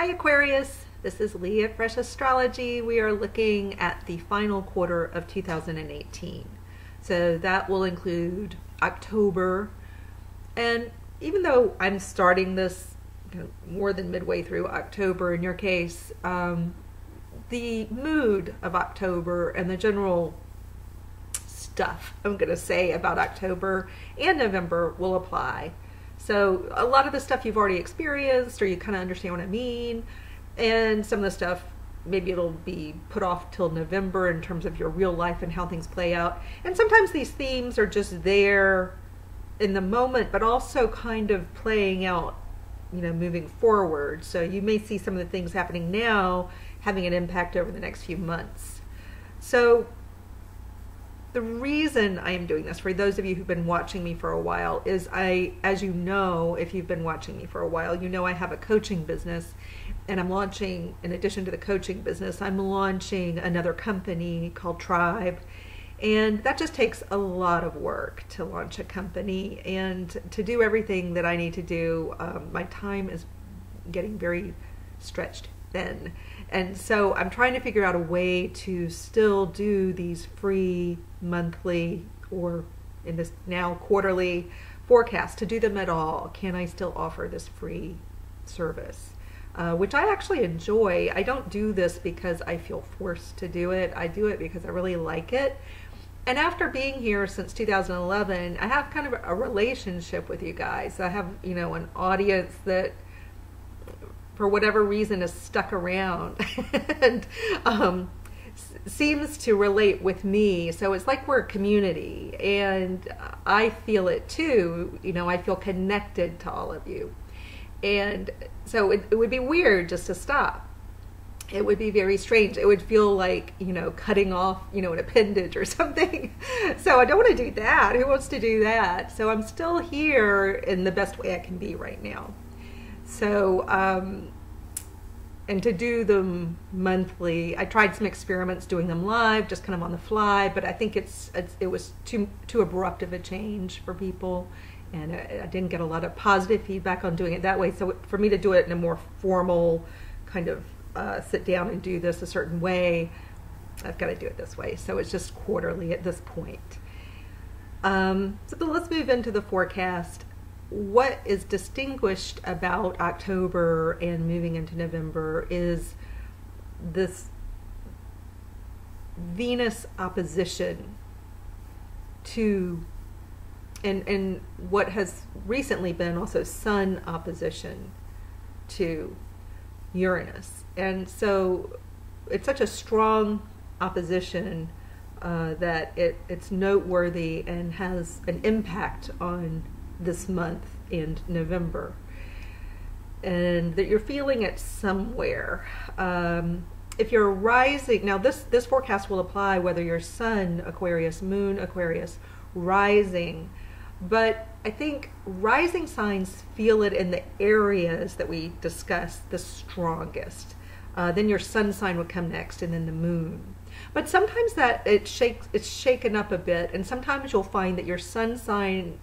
Hi Aquarius, this is Lee at Fresh Astrology. We are looking at the final quarter of 2018. So that will include October. And even though I'm starting this more than midway through October in your case, the mood of October and the general stuff I'm going to say about October and November will apply. So a lot of the stuff you've already experienced, or you kind of understand what I mean, and some of the stuff maybe it'll be put off till November in terms of your real life and how things play out. And sometimes these themes are just there in the moment, but also kind of playing out, moving forward. So you may see some of the things happening now having an impact over the next few months. So the reason I am doing this, for those of you who've been watching me for a while, is as you know, if you've been watching me for a while, you know I have a coaching business, and I'm launching, in addition to the coaching business, I'm launching another company called Tribe. And that just takes a lot of work to launch a company, and to do everything that I need to do. My time is getting very stretched thin. And so I'm trying to figure out a way to still do these free monthly, or in this now quarterly forecasts, to do them at all. Can I still offer this free service? Which I actually enjoy. I don't do this because I feel forced to do it. I do it because I really like it. And after being here since 2011, I have kind of a relationship with you guys. I have, an audience that for whatever reason is stuck around and seems to relate with me. So it's like we're a community, and I feel it too. I feel connected to all of you. And so it would be weird just to stop. It would be very strange. It would feel like, cutting off, an appendage or something. So I don't want to do that. Who wants to do that? So I'm still here in the best way I can be right now. So, and to do them monthly, I tried some experiments doing them live, just kind of on the fly, but I think it was too abrupt of a change for people, and I didn't get a lot of positive feedback on doing it that way. So for me to do it in a more formal kind of sit down and do this a certain way, I've got to do it this way. So it's just quarterly at this point. So let's move into the forecast. What is distinguished about October and moving into November is this Venus opposition to, and what has recently been also Sun opposition to Uranus. And so it's such a strong opposition that it's noteworthy and has an impact on this month and November, and that you're feeling it somewhere. If you're rising, now this forecast will apply whether you're Sun Aquarius, Moon Aquarius, rising, but I think rising signs feel it in the areas that we discussed the strongest. Then your Sun sign would come next, and then the Moon. But sometimes that it's shaken up a bit, and sometimes you'll find that your Sun sign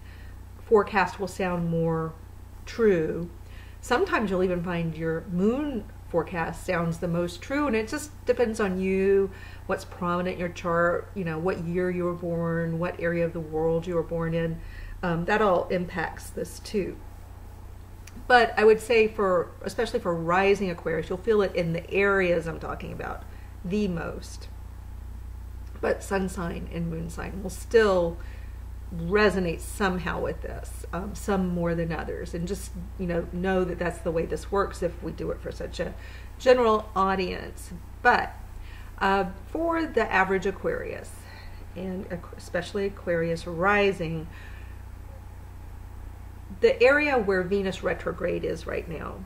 forecast will sound more true. Sometimes you'll even find your Moon forecast sounds the most true, and it just depends on you, what's prominent in your chart, what year you were born, what area of the world you were born in. That all impacts this too. But I would say especially for rising Aquarius, you'll feel it in the areas I'm talking about the most. But Sun sign and Moon sign will still resonate somehow with this, some more than others, and just know that that's the way this works if we do it for such a general audience. But for the average Aquarius, and especially Aquarius rising, the area where Venus retrograde is right now,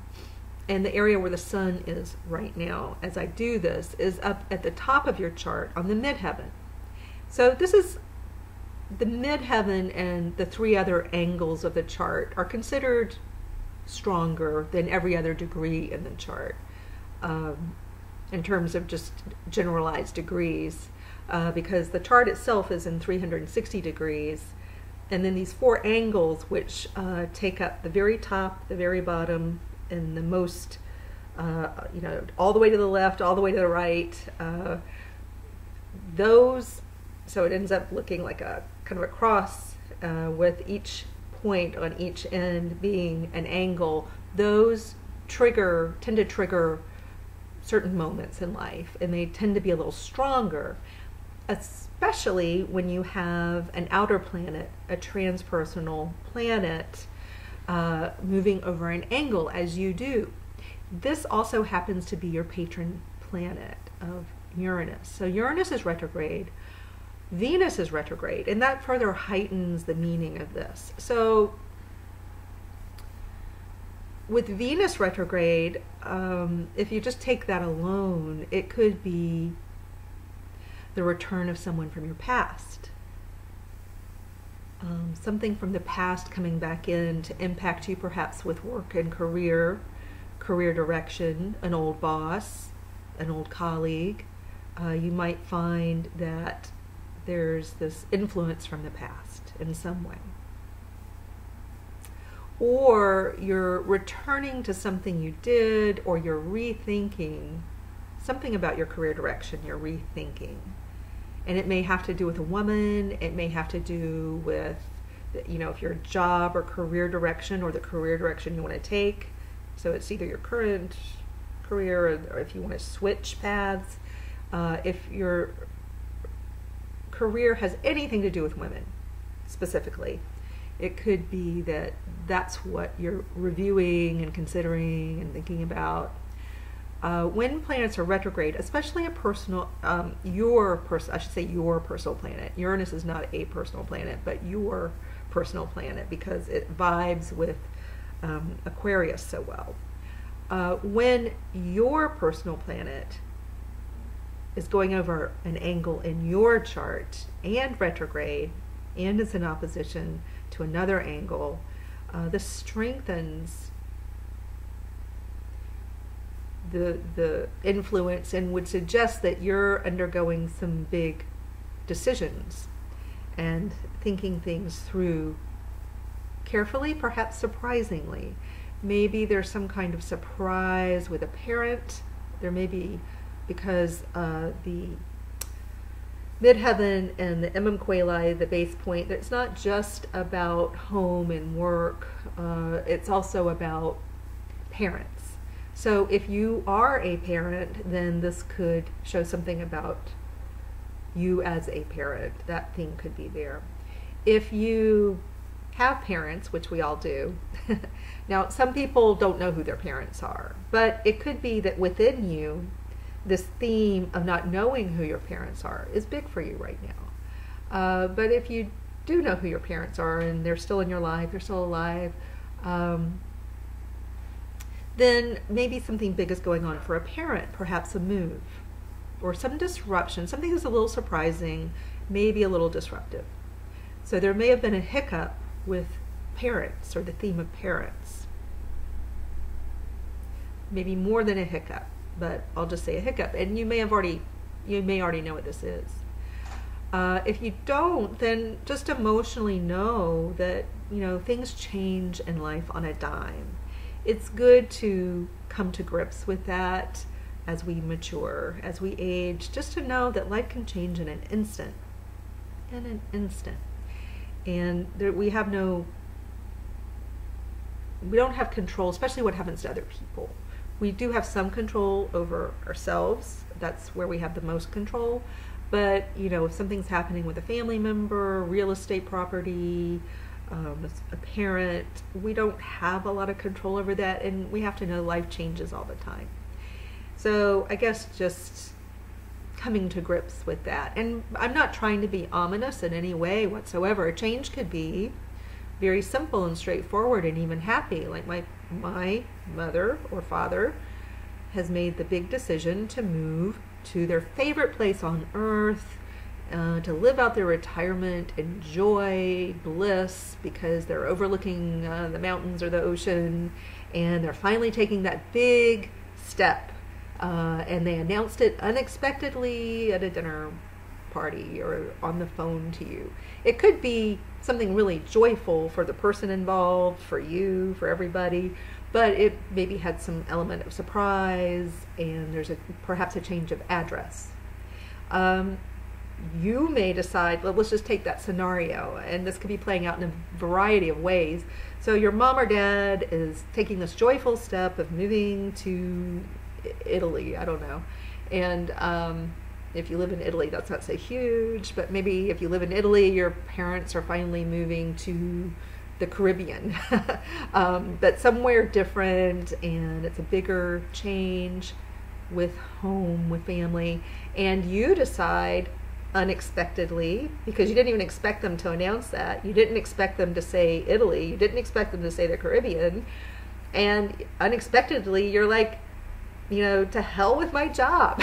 and the area where the Sun is right now as I do this, is up at the top of your chart on the midheaven. So this is the midheaven, and the three other angles of the chart are considered stronger than every other degree in the chart, in terms of just generalized degrees, because the chart itself is in 360 degrees, and then these four angles which take up the very top, the very bottom, and the most all the way to the left, all the way to the right. So it ends up looking like a kind of a cross with each point on each end being an angle. Those tend to trigger certain moments in life, and they tend to be a little stronger, especially when you have an outer planet, a transpersonal planet, moving over an angle as you do. This also happens to be your patron planet of Uranus. So Uranus is retrograde, Venus is retrograde, and that further heightens the meaning of this. So with Venus retrograde, if you just take that alone, it could be the return of someone from your past. Something from the past coming back in to impact you, perhaps with work and career direction, an old boss, an old colleague. You might find that there's this influence from the past in some way. Or you're returning to something you did, or you're rethinking something about your career direction, you're rethinking. And it may have to do with a woman, it may have to do with, if your job or career direction, or the career direction you want to take. So it's either your current career, or if you want to switch paths. If your career has anything to do with women, specifically, it could be that that's what you're reviewing and considering and thinking about. When planets are retrograde, especially your personal planet. Uranus is not a personal planet, but your personal planet, because it vibes with Aquarius so well. When your personal planet is going over an angle in your chart and retrograde, and is in opposition to another angle, this strengthens the influence and would suggest that you're undergoing some big decisions and thinking things through carefully, perhaps surprisingly. Maybe there's some kind of surprise with a parent. There may be, because the midheaven and the Emem Coeli, the base point, it's not just about home and work, it's also about parents. So if you are a parent, then this could show something about you as a parent. That thing could be there. If you have parents, which we all do, now some people don't know who their parents are, but it could be that within you, this theme of not knowing who your parents are is big for you right now. But if you do know who your parents are and they're still in your life, they're still alive, then maybe something big is going on for a parent, perhaps a move or some disruption, something that's a little surprising, maybe a little disruptive. So there may have been a hiccup with parents, or the theme of parents. Maybe more than a hiccup, but I'll just say a hiccup. And you may already know what this is. If you don't, then just emotionally know that, things change in life on a dime. It's good to come to grips with that as we mature, as we age, just to know that life can change in an instant. In an instant. And we don't have control, especially what happens to other people. We do have some control over ourselves. That's where we have the most control. But, if something's happening with a family member, real estate property, a parent, we don't have a lot of control over that, and we have to know life changes all the time. So I guess just coming to grips with that. And I'm not trying to be ominous in any way whatsoever. A change could be very simple and straightforward and even happy. Like my mother or father has made the big decision to move to their favorite place on earth, to live out their retirement, enjoy bliss, because they're overlooking the mountains or the ocean, and they're finally taking that big step. And they announced it unexpectedly at a dinner party or on the phone to you. It could be something really joyful for the person involved, for you, for everybody, but it maybe had some element of surprise, and there's perhaps a change of address. You may decide, well, let's just take that scenario, and this could be playing out in a variety of ways. So your mom or dad is taking this joyful step of moving to Italy, I don't know. And if you live in Italy, that's not so huge, but maybe if you live in Italy, your parents are finally moving to the Caribbean, but somewhere different, and it's a bigger change with home, with family, and you decide unexpectedly, because you didn't even expect them to announce that. You didn't expect them to say Italy. You didn't expect them to say the Caribbean. And unexpectedly, you're like, to hell with my job.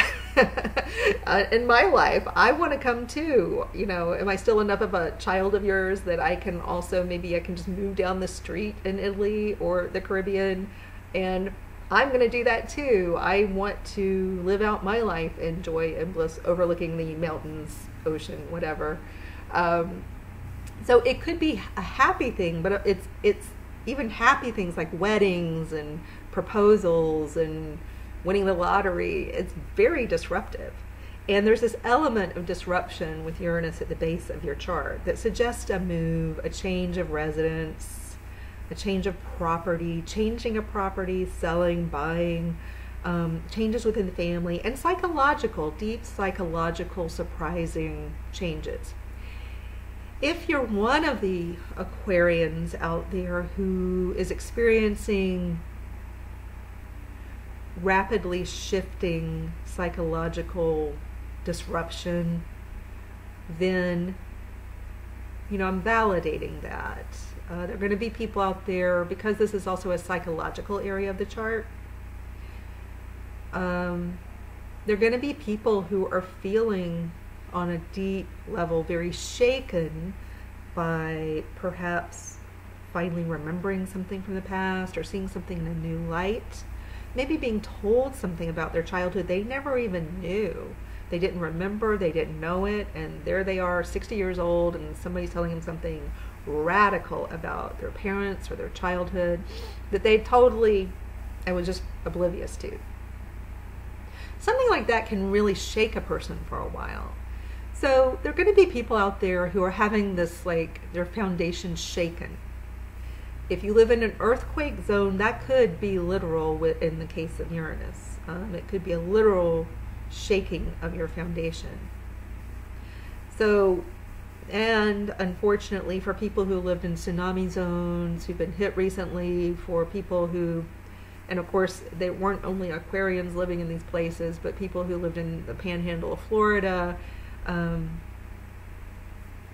In my life, I want to come too. Am I still enough of a child of yours that I can also, maybe I can just move down the street in Italy or the Caribbean, and I'm going to do that too. I want to live out my life in joy and bliss, overlooking the mountains, ocean, whatever. So it could be a happy thing, but it's even happy things like weddings and proposals and winning the lottery. It's very disruptive. And there's this element of disruption with Uranus at the base of your chart that suggests a move, a change of residence, a change of property, changing a property, selling, buying, changes within the family, and deep psychological, surprising changes. If you're one of the Aquarians out there who is experiencing rapidly shifting psychological disruption, then I'm validating that. There are going to be people out there, because this is also a psychological area of the chart, there are going to be people who are feeling on a deep level very shaken by perhaps finally remembering something from the past or seeing something in a new light, maybe being told something about their childhood they never even knew. They didn't remember, they didn't know it, and there they are, 60 years old, and somebody's telling them something radical about their parents or their childhood that I was just oblivious to. Something like that can really shake a person for a while. So there are going to be people out there who are having this, their foundation shaken. If you live in an earthquake zone, that could be literal in the case of Uranus. It could be a literal shaking of your foundation. So, and unfortunately for people who lived in tsunami zones, who've been hit recently, for people who, and of course they weren't only Aquarians living in these places, but people who lived in the panhandle of Florida,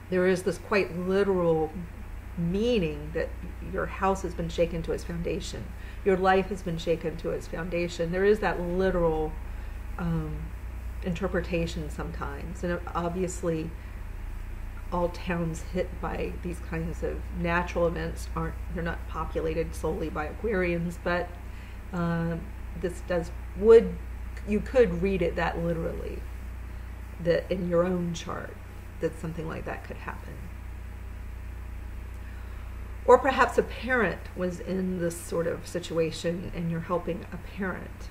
there is this quite literal meaning that your house has been shaken to its foundation. Your life has been shaken to its foundation. There is that literal interpretation sometimes. And obviously all towns hit by these kinds of natural events they're not populated solely by Aquarians, but you could read it that literally, that in your own chart that something like that could happen. Or perhaps a parent was in this sort of situation and you're helping a parent.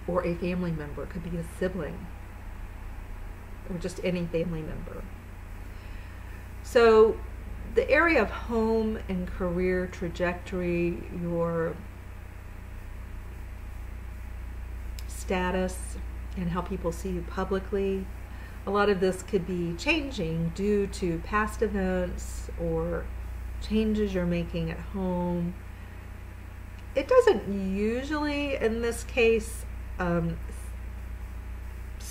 Or a family member, it could be a sibling, or just any family member. So the area of home and career trajectory, your status, and how people see you publicly, a lot of this could be changing due to past events or changes you're making at home. It doesn't usually, in this case,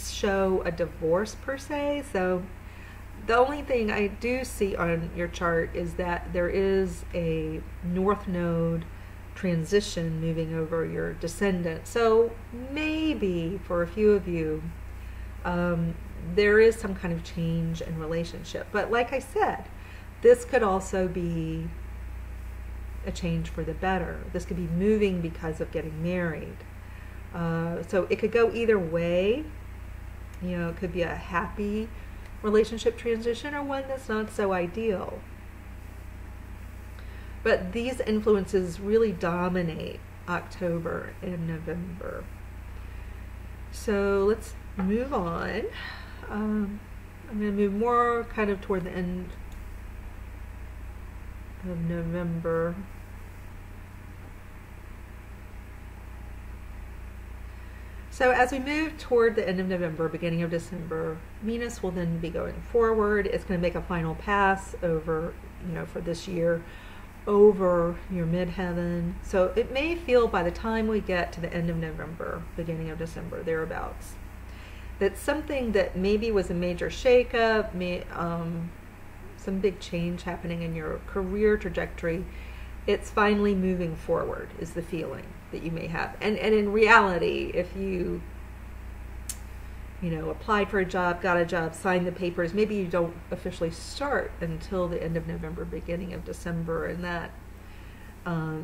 show a divorce per se. So the only thing I do see on your chart is that there is a North Node transition moving over your descendant. So maybe for a few of you, there is some kind of change in relationship. But like I said, this could also be a change for the better. This could be moving because of getting married. So it could go either way. It could be a happy relationship transition or one that's not so ideal. But these influences really dominate October and November. So let's move on. I'm going to move more kind of toward the end of November. So as we move toward the end of November, beginning of December, Venus will then be going forward. It's going to make a final pass over, for this year, over your midheaven. So it may feel by the time we get to the end of November, beginning of December, thereabouts, that something that maybe was a major shakeup, some big change happening in your career trajectory, it's finally moving forward, is the feeling that you may have. And in reality, if you applied for a job, got a job, signed the papers, maybe you don't officially start until the end of November, beginning of December, and that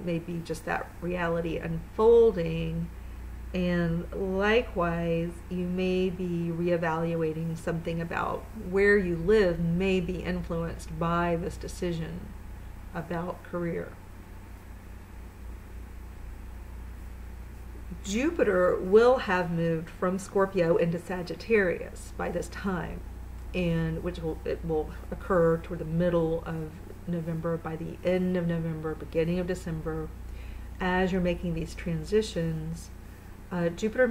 may be just that reality unfolding. And likewise, you may be reevaluating something about where you live may be influenced by this decision about career. Jupiter will have moved from Scorpio into Sagittarius by this time, and it will occur toward the middle of November. By the end of November, beginning of December, as you're making these transitions, Jupiter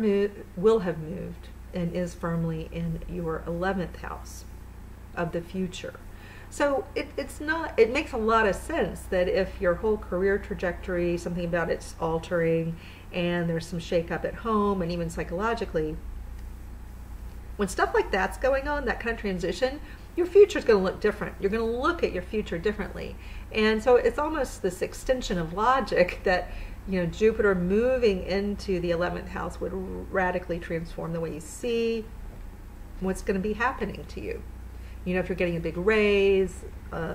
will have moved and is firmly in your 11th house of the future. So it makes a lot of sense that if your whole career trajectory, something about it's altering, and there's some shakeup at home and even psychologically, when stuff like that's going on, that kind of transition, your future is going to look different. You're going to look at your future differently. And so it's almost this extension of logic that Jupiter moving into the 11th house would radically transform the way you see what's going to be happening to you. If you're getting a big raise,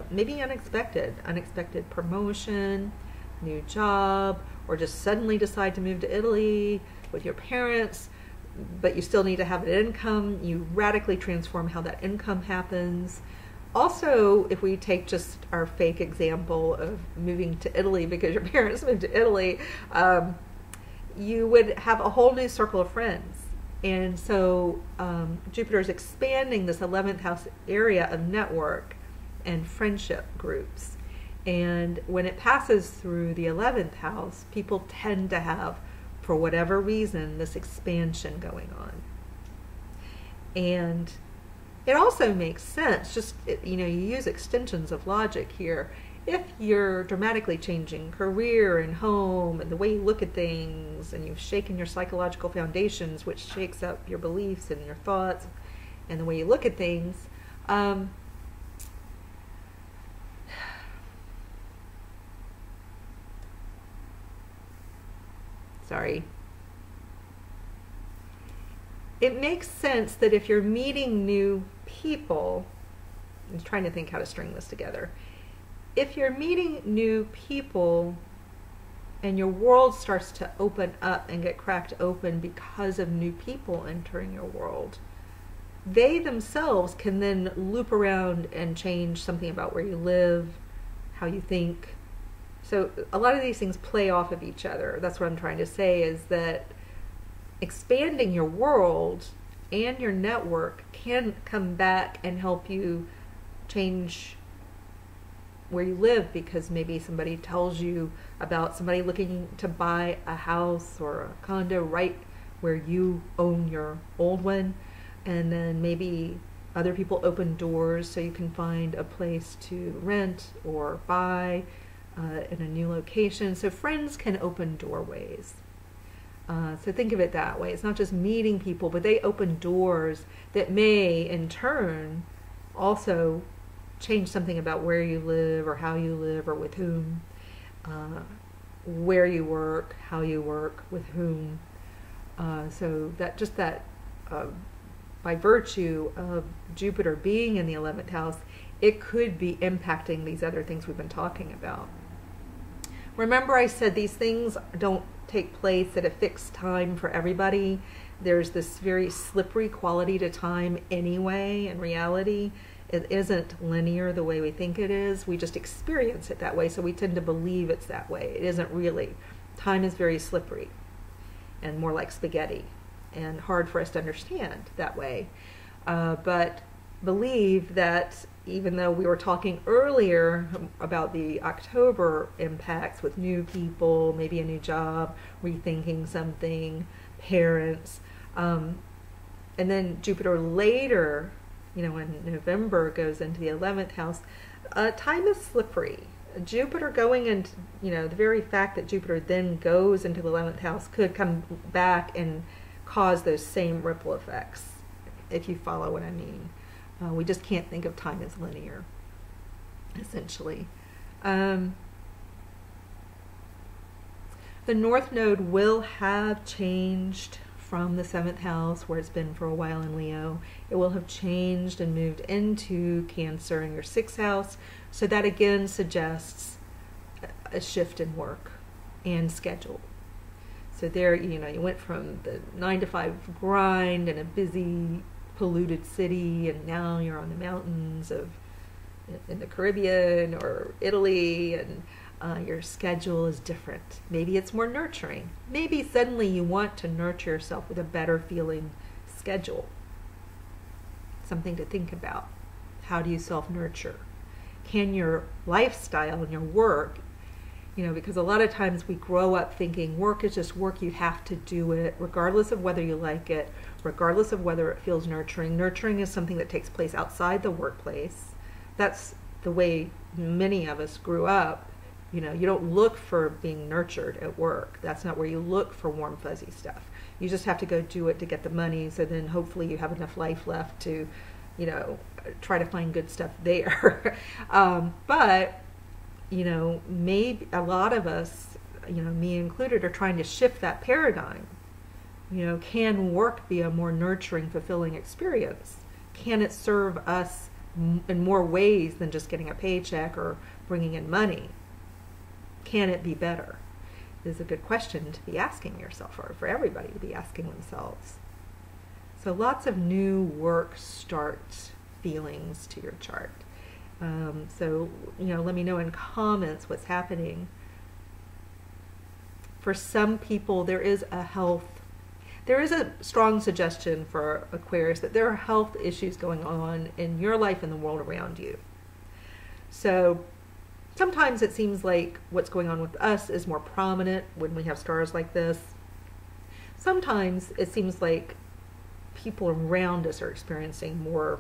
maybe unexpected promotion, new job, or just suddenly decide to move to Italy with your parents, but you still need to have an income, you radically transform how that income happens. Also, if we take just our fake example of moving to Italy because your parents moved to Italy, you would have a whole new circle of friends. And so Jupiter is expanding this 11th house area of network and friendship groups. And when it passes through the 11th house, people tend to have, for whatever reason, this expansion going on. And it also makes sense, just, you use extensions of logic here. If you're dramatically changing career and home and the way you look at things, and you've shaken your psychological foundations, which shakes up your beliefs and your thoughts and the way you look at things, it makes sense that if you're meeting new people, I'm trying to think how to string this together. If you're meeting new people and your world starts to open up and get cracked open because of new people entering your world, they themselves can then loop around and change something about where you live, how you think. So a lot of these things play off of each other. That's what I'm trying to say, is that expanding your world and your network can come back and help you change where you live, because maybe somebody tells you about somebody looking to buy a house or a condo right where you own your old one, and then maybe other people open doors so you can find a place to rent or buy in a new location. So friends can open doorways. So think of it that way. It's not just meeting people, but they open doors that may, in turn, also change something about where you live or how you live or with whom, where you work, how you work, with whom. So that just that by virtue of Jupiter being in the 11th house, it could be impacting these other things we've been talking about. Remember, I said these things don't take place at a fixed time for everybody. There's this very slippery quality to time anyway, in reality. It isn't linear the way we think it is. We just experience it that way, so we tend to believe it's that way. It isn't really. Time is very slippery and more like spaghetti and hard for us to understand that way. But believe that even though we were talking earlier about the October impacts with new people, maybe a new job, rethinking something, parents, and then Jupiter later, in November goes into the 11th house, time is slippery. Jupiter going into, the very fact that Jupiter then goes into the 11th house could come back and cause those same ripple effects, if you follow what I mean. We just can't think of time as linear, essentially. The North Node will have changed from the 7th house, where it's been for a while in Leo. It will have changed and moved into Cancer in your 6th house. So that again suggests a shift in work and schedule. So there, you went from the 9-to-5 grind in a busy, polluted city, and now you're on the mountains in the Caribbean or Italy, and your schedule is different. Maybe it's more nurturing. Maybe suddenly you want to nurture yourself with a better feeling schedule. Something to think about. How do you self-nurture? Can your lifestyle and your work, because a lot of times we grow up thinking work is just work, you have to do it, regardless of whether you like it, regardless of whether it feels nurturing. Nurturing is something that takes place outside the workplace. That's the way many of us grew up. You don't look for being nurtured at work. That's not where you look for warm, fuzzy stuff. You just have to go do it to get the money, so then hopefully you have enough life left to, try to find good stuff there. But, maybe a lot of us, me included, are trying to shift that paradigm. Can work be a more nurturing, fulfilling experience? Can it serve us in more ways than just getting a paycheck or bringing in money? Can it be better? Is a good question to be asking yourself, or for everybody to be asking themselves. So lots of new work start feelings to your chart. So, let me know in comments what's happening. For some people, there is a strong suggestion for Aquarius that there are health issues going on in your life and the world around you. So sometimes it seems like what's going on with us is more prominent when we have stars like this. Sometimes it seems like people around us are experiencing more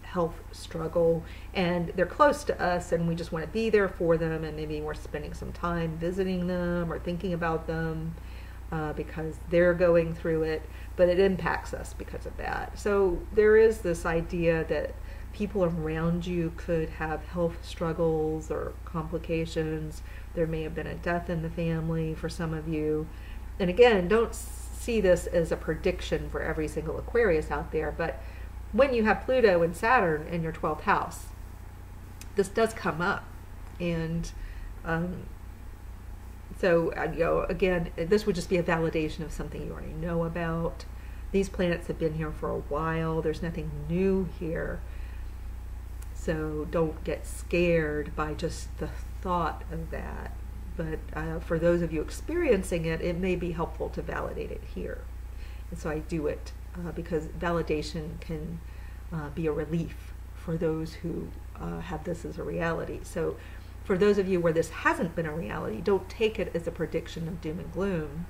health struggle, and they're close to us, and we just want to be there for them, and maybe we're spending some time visiting them or thinking about them because they're going through it, but it impacts us because of that. So there is this idea that people around you could have health struggles or complications. There may have been a death in the family for some of you. And again, don't see this as a prediction for every single Aquarius out there, but when you have Pluto and Saturn in your 12th house, this does come up. And so, again, this would just be a validation of something you already know about. These planets have been here for a while. There's nothing new here. So don't get scared by just the thought of that. But for those of you experiencing it, it may be helpful to validate it here. And so I do it because validation can be a relief for those who have this as a reality. So for those of you where this hasn't been a reality, don't take it as a prediction of doom and gloom.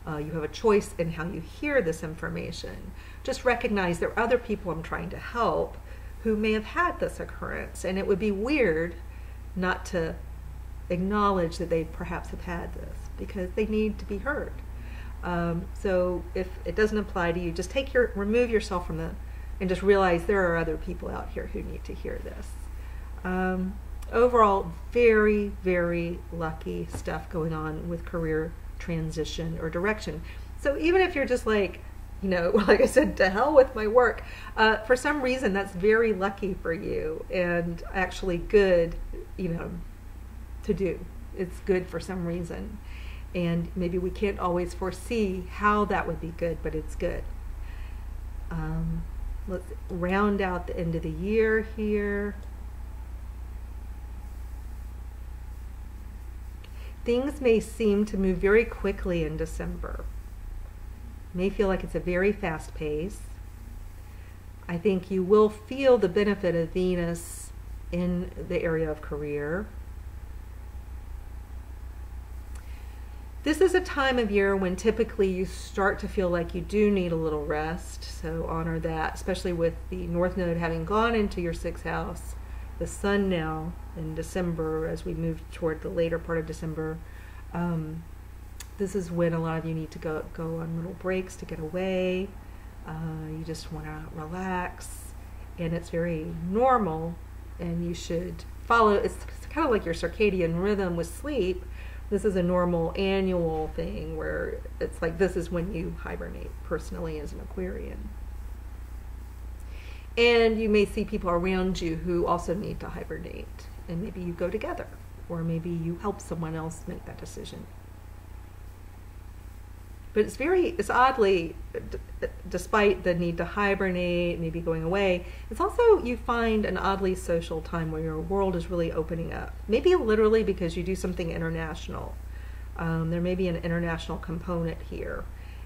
You have a choice in how you hear this information. Just recognize there are other people I'm trying to help who may have had this occurrence, and it would be weird not to acknowledge that they perhaps have had this, because they need to be heard. So if it doesn't apply to you, just remove yourself from and just realize there are other people out here who need to hear this. Overall, very, very lucky stuff going on with career transition or direction. So even if you're just like, like I said, to hell with my work, for some reason that's very lucky for you and actually good, to do. It's good for some reason. And maybe we can't always foresee how that would be good, but it's good. Let's round out the end of the year here. Things may seem to move very quickly in December. May feel like it's a very fast pace. I think you will feel the benefit of Venus in the area of career. This is a time of year when typically you start to feel like you do need a little rest, so honor that, especially with the North Node having gone into your 6th house. The Sun now in December, as we move toward the later part of December, this is when a lot of you need to go on little breaks to get away. You just want to relax, and it's very normal, and you should follow. It's kind of like your circadian rhythm with sleep. This is a normal annual thing where it's like this is when you hibernate personally as an Aquarian. And you may see people around you who also need to hibernate, and maybe you go together, or maybe you help someone else make that decision. But it's oddly, despite the need to hibernate, maybe going away, it's also, you find an oddly social time where your world is really opening up. Maybe literally because you do something international. There may be an international component here.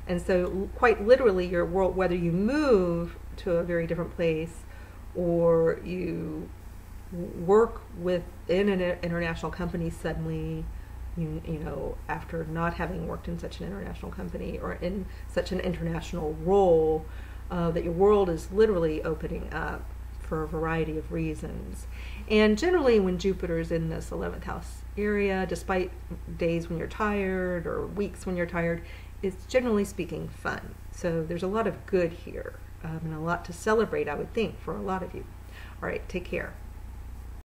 And so quite literally your world, whether you move to a very different place or you work within an international company suddenly, you know, after not having worked in such an international company or in such an international role, that your world is literally opening up for a variety of reasons. And generally when Jupiter is in this 11th house area, despite days when you're tired or weeks when you're tired, it's generally speaking fun. So there's a lot of good here, and a lot to celebrate, I would think, for a lot of you. All right, take care.